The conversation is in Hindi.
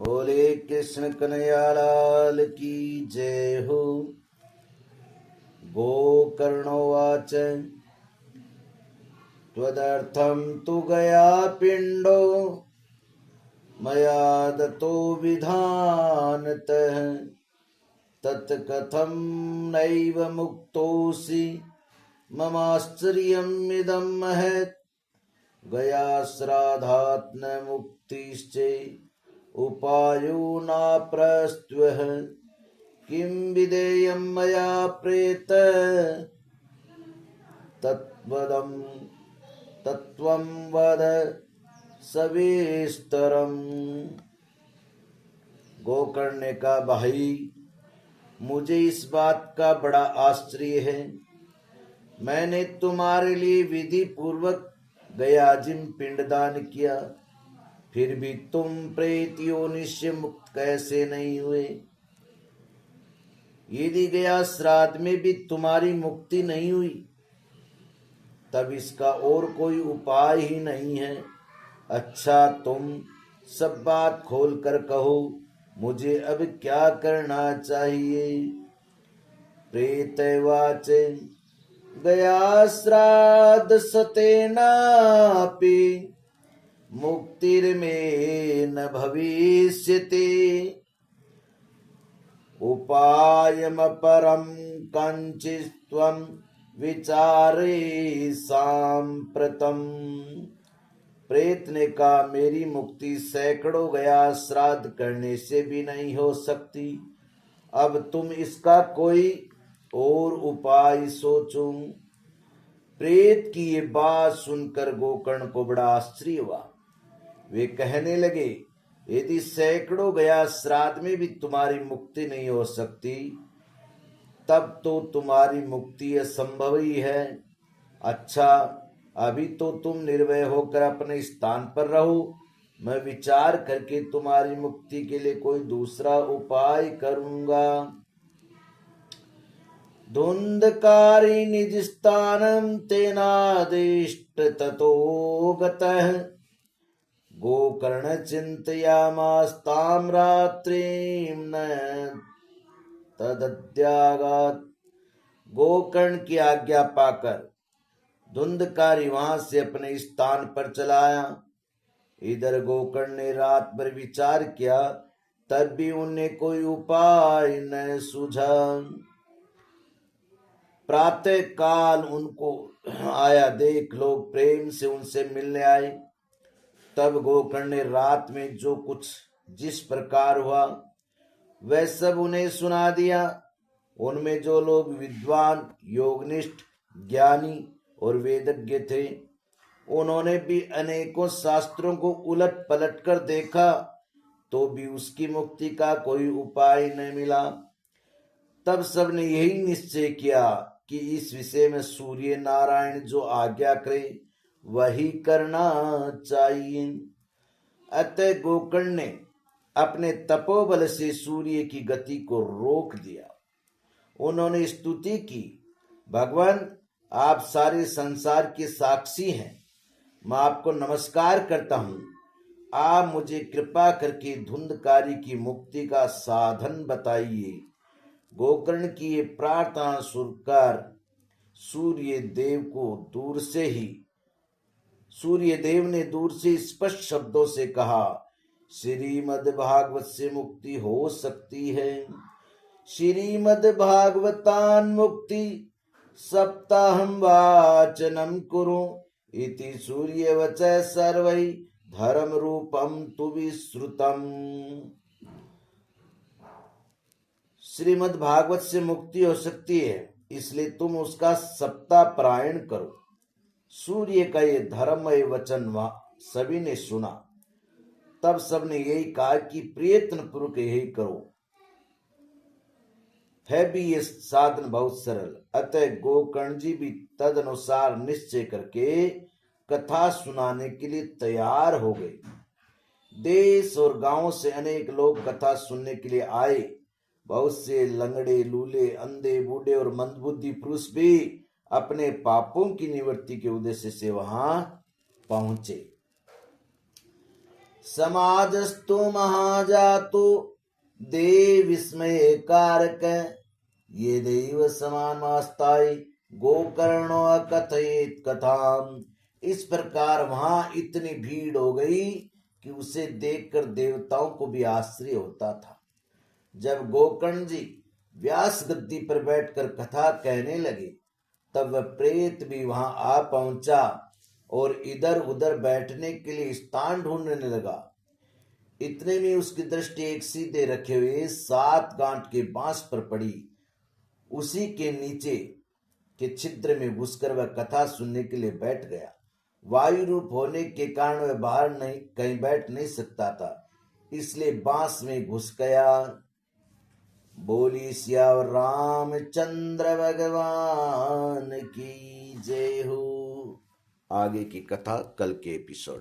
बोले कृष्ण कन्हैया लाल की जय हो। गोकर्णोवाच त्वदर्थं तु गया पिंडो मया दत्तो विधानतः तत्कथं नैव मुक्तोऽसि ममाश्चर्यम् इदं महत्। गया श्राद्धात् न मुक्तिश्च उपायो नाप्रस्त्वः किं विधेयं मया प्रेत तत्त्वं वद सविस्तरम्। गोकर्ण ने कहा, भाई मुझे इस बात का बड़ा आश्चर्य है। मैंने तुम्हारे लिए विधि पूर्वक गयाजिम पिंडदान किया, फिर भी तुम प्रेत योनि से मुक्त कैसे नहीं हुए। यदि गया श्राद्ध में भी तुम्हारी मुक्ति नहीं हुई तब इसका और कोई उपाय ही नहीं है। अच्छा, तुम सब बात खोल कर कहो, मुझे अब क्या करना चाहिए। प्रेतवाच गया श्राद्ध सतेनापि मुक्तिर्मे न भविष्यति उपायमपरं कंचित्त्वं विचारे सांप्रतम। प्रेत ने कहा, मेरी मुक्ति सैकड़ों गया श्राद्ध करने से भी नहीं हो सकती। अब तुम इसका कोई और उपाय सोचो। प्रेत की ये बात सुनकर गोकर्ण को बड़ा आश्चर्य हुआ। वे कहने लगे, यदि सैकड़ों गया श्राद्ध में भी तुम्हारी मुक्ति नहीं हो सकती तब तो तुम्हारी मुक्ति असंभव ही है। अच्छा, अभी तो तुम निर्भय होकर अपने स्थान पर रहो, मैं विचार करके तुम्हारी मुक्ति के लिए कोई दूसरा उपाय करूंगा। धुंधकारी निज स्थानं तेनादिष्ट ततो गतः गोकर्ण चिंतयामास्तां रात्रिं न तदद्यागात्। गोकर्ण की आज्ञा पाकर धुंधकारी वहां से अपने स्थान पर चलाया। इधर गोकर्ण ने रात भर विचार किया, तब भी उन्हें कोई उपाय न सूझा। प्रातः काल उनको आया देख लोग प्रेम से उनसे मिलने आए। तब गोकर्ण ने रात में जो कुछ जिस प्रकार हुआ वह सब उन्हें सुना दिया। उनमें जो लोग विद्वान, योगनिष्ठ, ज्ञानी और वेदज्ञ थे, उन्होंने भी अनेकों शास्त्रों को उलट पलट कर देखा तो भी उसकी मुक्ति का कोई उपाय न मिला। तब सबने यही निश्चय किया कि इस विषय में सूर्य नारायण जो आज्ञा करे वही करना चाहिए। अतः गोकर्ण ने अपने तपोबल से सूर्य की गति को रोक दिया। उन्होंने स्तुति की, भगवान आप सारे संसार के साक्षी हैं, मैं आपको नमस्कार करता हूँ। आप मुझे कृपा करके धुंधकारी की मुक्ति का साधन बताइए। गोकर्ण की ये प्रार्थना सुनकर सूर्य देव ने दूर से स्पष्ट शब्दों से कहा, श्रीमद् भागवत से मुक्ति हो सकती है। श्रीमद् भागवतान मुक्ति सप्ताहं वाचनम कुरु इति सूर्य वचः सर्वै धर्म रूपम तु विश्रुतम। श्रीमद् भागवत से मुक्ति हो सकती है, इसलिए तुम उसका सप्ताह पारायण करो। सूर्य का ये धर्ममय वचन सभी ने सुना। तब सबने यही कहा कि प्रयत्न पूर्वक यही करो। है भी ये साधन बहुत सरल। अतः गोकर्ण जी भी तद अनुसार निश्चय करके कथा सुनाने के लिए तैयार हो गए। देश और गांव से अनेक लोग कथा सुनने के लिए आए। बहुत से लंगड़े, लूले, अंधे, बूढ़े और मंदबुद्धि पुरुष भी अपने पापों की निवृत्ति के उद्देश्य से वहां पहुंचे। समाजस्तु महाजातो दे विस्मय कारक, ये दैव समानमास्ताय गोकर्णो अकथयेत कथाम। इस प्रकार वहां इतनी भीड़ हो गई कि उसे देखकर देवताओं को भी आश्चर्य होता था। जब गोकर्ण जी व्यास गद्दी पर बैठकर कथा कहने लगे तब वह प्रेत भी वहां आ पहुंचा और इधर उधर बैठने के लिए स्थान ढूंढने लगा। इतने में उसकी दृष्टि एक सीधे रखे हुए 7 गांठ के बांस पर पड़ी। उसी के नीचे के छिद्र में घुसकर वह कथा सुनने के लिए बैठ गया। वायु रूप होने के कारण वह बाहर नहीं कहीं बैठ नहीं सकता था, इसलिए बांस में घुस गया। बोली सियावर रामचंद्र भगवान की जय हो। आगे की कथा कल के एपिसोड।